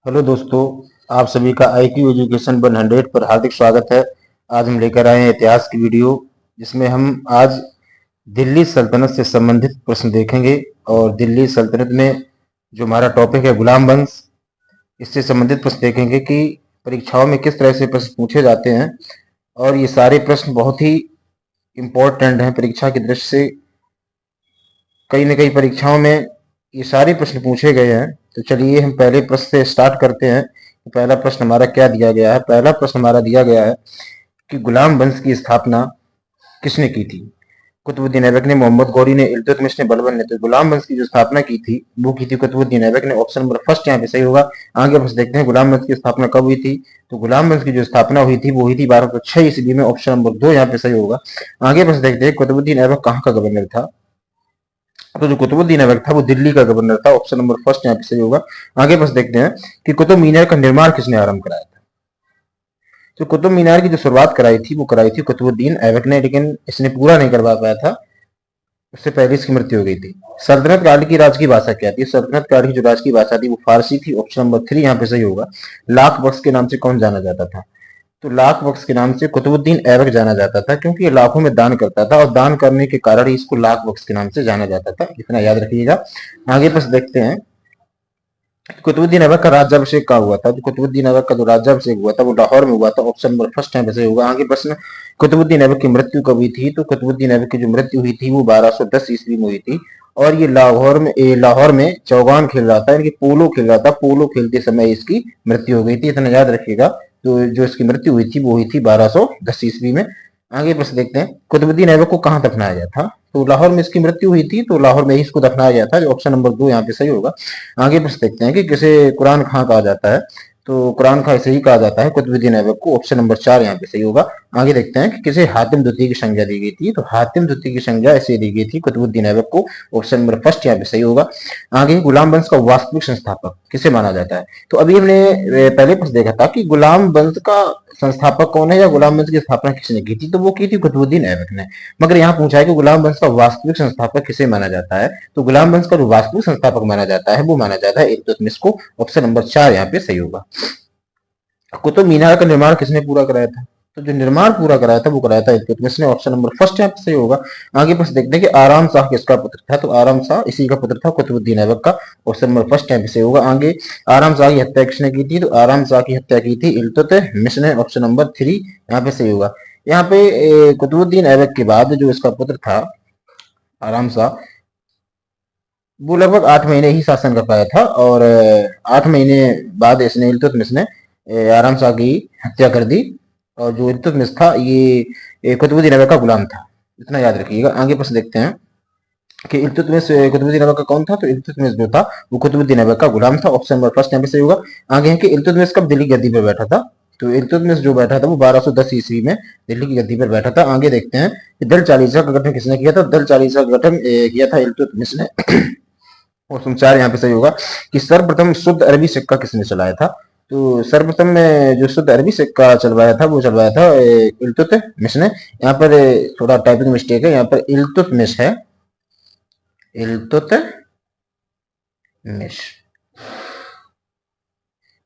Hello दोस्तों, आप सभी का IQ एजुकेशन 100 पर हार्दिक स्वागत है। आज हम लेकर आए हैं इतिहास की वीडियो, जिसमें हम आज दिल्ली सल्तनत से संबंधित प्रश्न देखेंगे। और दिल्ली सल्तनत में जो हमारा टॉपिक है गुलाम वंश, इससे संबंधित प्रश्न देखेंगे कि परीक्षाओं में किस तरह से प्रश्न पूछे जाते हैं। और ये सारे प्रश्न बहुत ही इम्पोर्टेंट हैं परीक्षा की दृष्टि से। कई न कई परीक्षाओं में ये सारे प्रश्न पूछे गए हैं। तो चलिए हम पहले प्रश्न से स्टार्ट करते हैं। तो पहला प्रश्न हमारा क्या दिया गया है? पहला प्रश्न हमारा दिया गया है कि गुलाम वंश की स्थापना किसने की थी? कुतुबुद्दीन ऐबक ने, मोहम्मद गौरी ने, इल्तुतमिश ने, बलबन ने। तो गुलाम वंश की जो स्थापना की थी वो की थी कुतुबुद्दीन ऐबक ने। ऑप्शन नंबर फर्स्ट यहाँ पे सही होगा। आगे बस देखते हैं गुलाम वंश की स्थापना कब हुई थी। तो गुलाम वंश की जो स्थापना हुई थी वो हुई थी 1206 ईस्वी में। ऑप्शन नंबर 2 यहाँ पे सही होगा। आगे बस देखते हैं कुतुबुद्दीन ऐबक कहाँ का गवर्नर था। तो जो कुतुबुद्दीन ऐबक था वो दिल्ली का गवर्नर था। ऑप्शन नंबर फर्स्ट यहाँ पे सही होगा। आगे बस देखते हैं कि कुतुब मीनार का निर्माण किसने आरंभ कराया था। तो कुतुब मीनार की जो शुरुआत कराई थी वो कराई थी कुतुबुद्दीन ऐबक ने, लेकिन इसने पूरा नहीं करवा पाया था। उससे पहले इसकी मृत्यु हो गई थी। सल्तनत काल की राजकीय भाषा क्या थी? सल्तनत काल की जो राजकीय भाषा थी वो फारसी थी। ऑप्शन नंबर 3 यहाँ पे सही होगा। लाख बख्श के नाम से कौन जाना जाता था? तो लाख बख्श के नाम से कुतुबुद्दीन ऐबक जाना जाता था, क्योंकि ये लाखों में दान करता था और दान करने के कारण ही इसको लाख बख्श के नाम से जाना जाता था। इतना याद रखिएगा। आगे बस देखते हैं कुतुबुद्दीन ऐबक का राज्याभिषेक कहाँ हुआ था। तो कुतुबुद्दीन ऐबक का जो राज्याभिषेक हुआ था वो लाहौर में हुआ था। ऑप्शन नंबर फर्स्ट यहाँ पे सही होगा। आगे प्रश्न, कुतुबुद्दीन ऐबक की मृत्यु कब हुई थी? तो कुतुबुद्दीन ऐबक की जो मृत्यु हुई थी वो 1210 ईस्वी में हुई थी। और ये लाहौर में चौगान खेल रहा था, यानी कि पोलो खेल रहा था। पोलो खेलते समय इसकी मृत्यु हो गई थी, इतना याद रखिएगा। तो जो इसकी मृत्यु हुई थी वो हुई थी 1210 ईस्वी में। आगे प्रश्न देखते हैं, कुतुबुद्दीन ऐबक को कहाँ दफनाया गया था? तो लाहौर में इसकी मृत्यु हुई थी, तो लाहौर में ही इसको दफनाया गया था। जो ऑप्शन नंबर 2 यहाँ पे सही होगा। आगे प्रश्न देखते हैं कि किसे कुरान खां कहा जाता है। तो कुरान खां इसे ही कहा जाता है, कुतुबुद्दीन ऐबक को। ऑप्शन नंबर 4 यहाँ पे सही होगा। आगे देखते हैं कि किसे हातिम द्वितीय की संज्ञा दी गई थी। तो हातिम द्वितीय की संज्ञा ऐसे दी गई थी कुतुबुद्दीन ऐबक को। ऑप्शन नंबर फर्स्ट यहाँ पे सही होगा। आगे, गुलाम वंश का वास्तविक संस्थापक किसे माना जाता है? तो अभी हमने पहले प्रश्न देखा था कि गुलाम वंश का संस्थापक कौन है, या गुलाम वंश की स्थापना किसने की थी। तो वो की थी कुतुबुद्दीन ऐबक ने। मगर यहाँ पूछा है कि गुलाम वंश का वास्तविक संस्थापक किसे माना जाता है। तो गुलाम वंश का जो वास्तविक संस्थापक माना जाता है वो माना जाता है इल्तुतमिश को। ऑप्शन नंबर 4 यहाँ पे सही होगा। कुतुब मीनार का निर्माण किसने पूरा कराया था? तो जो निर्माण पूरा कराया था वो कराया था इल्तुतमिश ने। ऑप्शन नंबर फर्स्ट यहाँ पे सही होगा। आगे बस देखते हैं कि आराम शाह किसका पुत्र था। तो आराम शाह इसी का पुत्र था, कुतुबुद्दीन ऐबक का। ऑप्शन नंबर फर्स्ट यहाँ पे सही होगा। आगे, आराम शाह की हत्या किसने की थी? तो आराम शाह की हत्या की थी इल्तुतमिश ने। ऑप्शन नंबर 3 यहाँ पे सही होगा। यहाँ पे कुतुबुद्दीन ऐबक के बाद जो इसका पुत्र था आराम शाह, वो लगभग 8 महीने ही शासन कर पाया था। और 8 महीने बाद इसने इल्तुतमिश ने आराम शाह की हत्या कर दी। और जो इल्तुतमिश था ये कुतुबुद्दीन ऐबक का गुलाम था, इतना याद रखिएगा। आगे प्रश्न देखते हैं कि इल्तुतमिश कुतुबुद्दीन ऐबक का कौन था। तो इल्तुतमिश जो था वो कुतुबुद्दीन ऐबक का गुलाम था। ऑप्शन नंबर फर्स्ट यहाँ पे सही होगा। आगे है कि इल्तुतमिश कब दिल्ली गद्दी पर बैठा था। तो इल्तुतमिश जो बैठा था वो 1210 ईस्वी में दिल्ली की गद्दी पर बैठा था। आगे देखते हैं कि दल चालीसा का गठन किसने किया था। दल चालीसा का गठन किया था इल्तुतमिश ने। ऑप्शन 4 यहाँ पे सही होगा। कि सर्वप्रथम शुद्ध अरबी सिक्का किसने चलाया था। तो सर्वप्रथम जो शुद्ध अरबी सिक्का चलवाया था वो चलवाया था इल्तुतमिश ने। यहाँ पर थोड़ा टाइपिंग मिस्टेक है, यहाँ पर इल्तुतमिश है, इल्तुतमिश।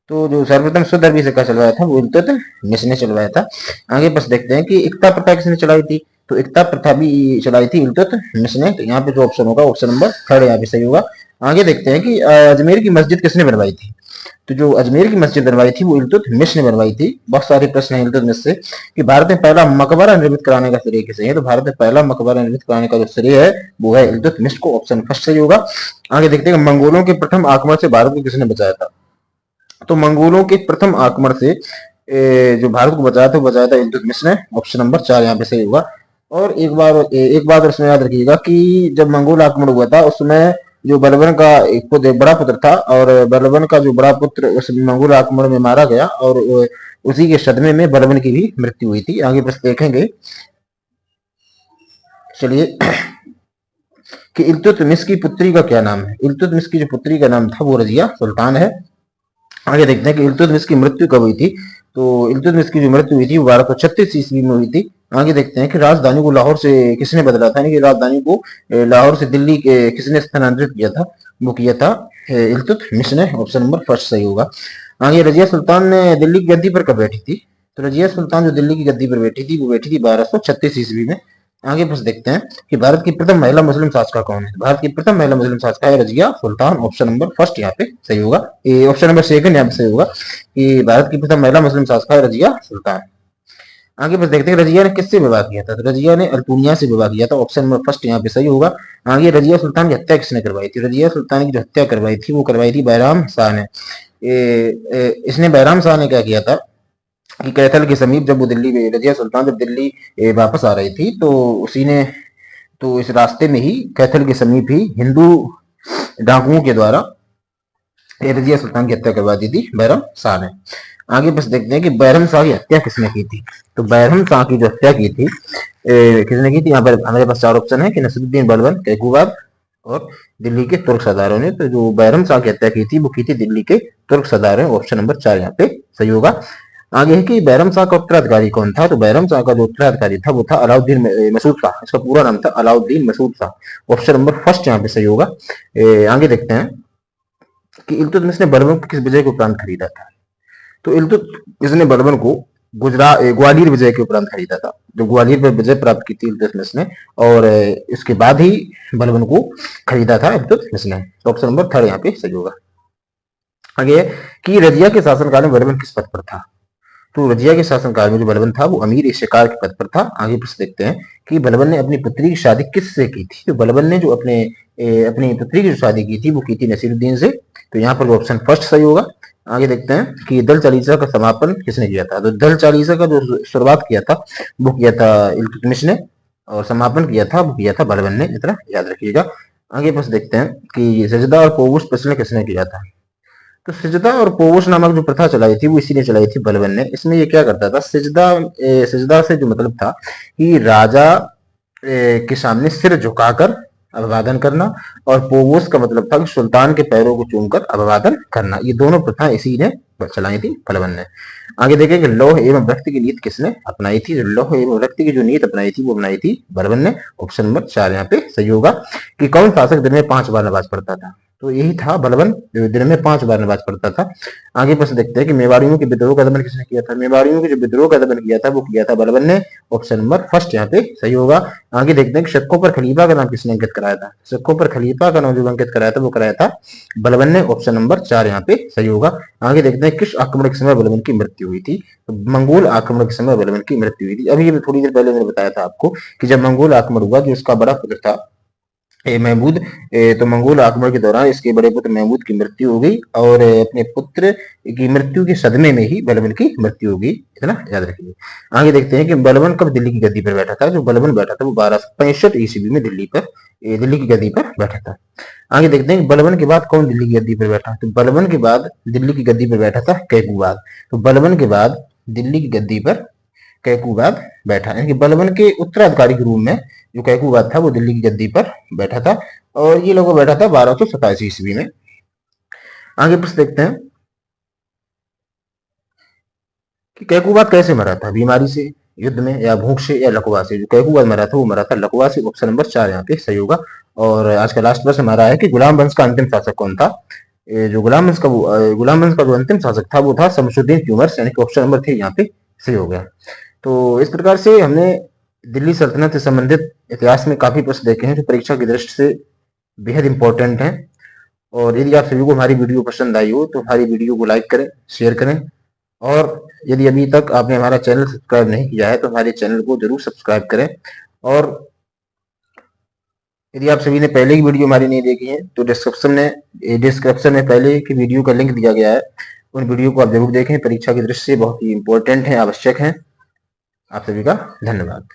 तो जो सर्वप्रथम शुद्ध अरबी सिक्का चलवाया था वो इल्तुतमिश ने चलवाया था। आगे बस देखते हैं कि इक्ता प्रथा किसने चलाई थी। तो इक्ता प्रथा भी चलाई थी इल्तुतमिश ने। तो यहाँ पे जो ऑप्शन होगा ऑप्शन नंबर 3 यहाँ पे सही होगा। आगे देखते हैं कि अजमेर की मस्जिद किसने बनवाई थी। तो जो अजमेर की मस्जिद बनवाई थी वो इल्तुतमिश ने बनवाई थी। बहुत सारे प्रश्न हैं इल्तुतमिश से कि भारत में पहला मकबरा निर्मित कराने का श्रेय किसे है। तो भारत में पहला मकबरा निर्मित कराने का जो श्रेय है वो है इल्तुतमिश को। ऑप्शन फर्स्ट सही होगा। आगे देखते हैं मंगोलों के प्रथम आक्रमण से भारत को किसने बचाया था। तो मंगोलों के प्रथम आक्रमण से जो भारत को बचाया था इल्तुतमिश ने। ऑप्शन नंबर 4 यहाँ पे सही होगा। और एक बात उसमें याद रखिएगा कि जब मंगोल आक्रमण हुआ था उसमें जो बलबन का एक बड़ा पुत्र था, और बलबन का जो बड़ा पुत्र उस मंगोल आक्रमण में मारा गया, और उसी के सदमे में बलबन की भी मृत्यु हुई थी। आगे बस देखेंगे, चलिए, कि इल्तुतमिश की पुत्री का क्या नाम है। इल्तुतमिश की जो पुत्री का नाम था वो रजिया सुल्तान है। आगे देखते हैं कि इल्तुतमिश की मृत्यु कब हुई थी। तो इल्तुतमिश की जो मृत्यु हुई थी वो 1236 ईस्वी में हुई थी। आगे देखते हैं कि राजधानी को लाहौर से किसने बदला था, यानी कि राजधानी को लाहौर से दिल्ली के किसने स्थानांतरित किया था। वो किया था इल्तुतमिश ने। ऑप्शन नंबर फर्स्ट सही होगा। आगे रजिया सुल्तान ने दिल्ली की गद्दी पर कब बैठी थी? तो रजिया सुल्तान जो दिल्ली की गद्दी पर बैठी थी वो बैठी थी 1236 ईस्वी में। आगे बस देखते हैं कि भारत की प्रथम महिला मुस्लिम शासका कौन है। भारत की प्रथम महिला मुस्लिम शासका है Razia Sultan. Option number first यहाँ पे सही होगा, ये ऑप्शन नंबर सेकंड यहाँ पे सही होगा कि भारत की प्रथम महिला मुस्लिम शासका है रजिया सुल्तान। आगे बस देखते हैं रजिया ने किससे विवाह किया था। तो रजिया ने अल्तुनिया से विवाह किया था। ऑप्शन नंबर फर्स्ट यहाँ पे सही होगा। आगे रजिया सुल्तान की हत्या किसने करवाई थी? रजिया सुल्तान की जो हत्या करवाई थी वो करवाई थी बैराम शाह ने। इसने बैराम शाह ने क्या किया था कि कैथल के समीप जब वो दिल्ली में रजिया सुल्तान जब दिल्ली वापस आ रही थी तो उसी ने तो इस रास्ते में ही कैथल के समीप ही हिंदू डाकुओं के द्वारा रजिया सुल्तान की हत्या करवा दी थी बैरम शाह ने। आगे बस देखते हैं कि बैरम शाह की हत्या किसने की थी। तो बैरम शाह की जो हत्या की थी किसने की थी? यहाँ पर हमारे पास चार ऑप्शन है कि नसीरुद्दीन बलबन, कैकूबाद और दिल्ली के तुर्क सरदारों ने। तो जो बैरम शाह की हत्या की थी वो की थी दिल्ली के तुर्क सरदारों। ऑप्शन नंबर 4 यहाँ पे सही होगा। आगे है कि बैरम शाह का उत्तराधिकारी कौन था? तो बैरम शाह का जो उत्तराधिकारी था वो था अलाउद्दीन मसूद शाह। इसका पूरा नाम था Alauddin Masud Shah. Option number first यहाँ पे सही होगा। आगे देखते हैं कि इल्तुतमिश ने बलबन को किस विजय के उपरांत खरीदा था। तो इल्तुतमिश ने बलबन को ग्वालियर विजय के उपरांत खरीदा था। जो ग्वालियर पर विजय प्राप्त की थी इल्तुतमिश ने और इसके बाद ही बलबन को खरीदा था इल्तुतमिश ने। ऑप्शन नंबर थर्ड यहाँ पे सही होगा। आगे कि रजिया के शासनकाल में बलबन किस पद पर था? तो रजिया के शासनकाल में जो बलबन था वो अमीर शिकार के पद पर था। आगे प्रश्न देखते हैं कि बलबन ने अपनी पुत्री की शादी किससे की थी। तो बलबन ने जो अपनी पुत्री की जो शादी की थी वो की थी नसीरुद्दीन से। तो यहाँ पर ऑप्शन फर्स्ट सही होगा। आगे देखते हैं कि दल चालीसा का समापन किसने किया था। तो दल चालीसा का जो शुरुआत किया था वो किया था इल्तुतमिश ने और समापन किया था वो किया था बलबन ने। इतना याद रखिएगा। आगे बस देखते हैं कि सजदा और पोगुस प्रश्न किसने किया था। तो सिजदा और पोगुस नामक जो प्रथा चलाई थी वो इसी ने चलाई थी बलबन ने। इसमें ये क्या करता था सिजदा से जो मतलब था कि राजा के सामने सिर झुकाकर अभिवादन करना और पोगोस का मतलब था कि सुल्तान के पैरों को चूमकर अभिवादन करना। ये दोनों प्रथा इसी ने चलाई थी बलबन ने। आगे देखें कि लौह एवं रक्त की नीति किसने अपनाई थी। लौह एवं रक्त की जो नीति अपनाई थी वो अपनाई थी बलबन ने। ऑप्शन नंबर 4 यहाँ पे सही होगा। कि कौन शासक दिन में 5 बार नमाज पढ़ता था। तो यही था बलबन, जो दिन में 5 बार नमाज पढ़ता था। आगे प्रश्न देखते हैं कि मेवाड़ियों के विद्रोह का दमन किसने किया था। मेवाड़ियों के जो विद्रोह का दमन किया था वो किया था बलबन ने। ऑप्शन नंबर फर्स्ट यहाँ पे सही होगा। आगे देखते हैं कि शक्कों पर खलीफा का नाम किसने अंकित कराया था। शक्कों पर खलीफा का नाम जो अंकित कराया था वो कराया था बलबन ने। ऑप्शन नंबर 4 यहाँ पे सही होगा। आगे देखते हैं किस आक्रमण के समय बलबन की मृत्यु हुई थी। तो मंगोल आक्रमण के समय बलबन की मृत्यु हुई थी। अभी थोड़ी देर पहले मैंने बताया था आपको कि जब मंगोल आक्रमण हुआ जो उसका बड़ा पुत्र था महमूद, तो मंगोल आक्रमण के दौरान इसके बड़े पुत्र महमूद की मृत्यु हो गई और अपने पुत्र की मृत्यु के सदमे में ही बलबन की मृत्यु हो गई। इतना याद रखिए। आगे देखते हैं कि बलबन कब दिल्ली की गद्दी पर बैठा था। जो बलबन बैठा था वो 1265 ईस्वी में दिल्ली की गद्दी पर बैठा था। आगे देखते हैं कि बलबन के बाद कौन दिल्ली की गद्दी पर बैठा। तो बलबन के बाद दिल्ली की गद्दी पर बैठा था कैकूबाद। तो बलबन के बाद दिल्ली की गद्दी पर कैकूबाद बैठा, यानी कि बलबन के उत्तराधिकारी के रूप में जो कैकूबाद था वो दिल्ली की गद्दी पर बैठा था और ये लोगों बैठा था 1287 ईस्वी में। आगे प्रश्न देखते हैं कि कैकूबाद कैसे मरा था। बीमारी से, युद्ध में, या भूख से, या लकवा से। जो कैकूबाद मरा था वो मरा था लकवा से। ऑप्शन नंबर 4 यहाँ पे सही होगा। और आज का लास्ट प्रश्न हमारा है कि गुलाम वंश का अंतिम शासक कौन था। जो गुलाम वंश का जो अंतिम शासक था वो था शमसुद्दीन क्यूमर्स, यानी कि ऑप्शन नंबर 3 यहाँ पे सही हो गया। तो इस प्रकार से हमने दिल्ली सल्तनत से संबंधित इतिहास में काफी प्रश्न देखे हैं जो परीक्षा की दृष्टि से बेहद इंपॉर्टेंट हैं। और यदि आप सभी को हमारी वीडियो पसंद आई हो तो हमारी वीडियो को लाइक करें, शेयर करें और यदि अभी तक आपने हमारा चैनल सब्सक्राइब नहीं किया है तो हमारे चैनल को जरूर सब्सक्राइब करें। और यदि आप सभी ने पहले की वीडियो हमारी नहीं देखी है तो डिस्क्रिप्शन में पहले की वीडियो का लिंक दिया गया है। उन वीडियो को आप जरूर देखें, परीक्षा की दृष्टि से बहुत ही इंपॉर्टेंट है, आवश्यक है। आप सभी का धन्यवाद।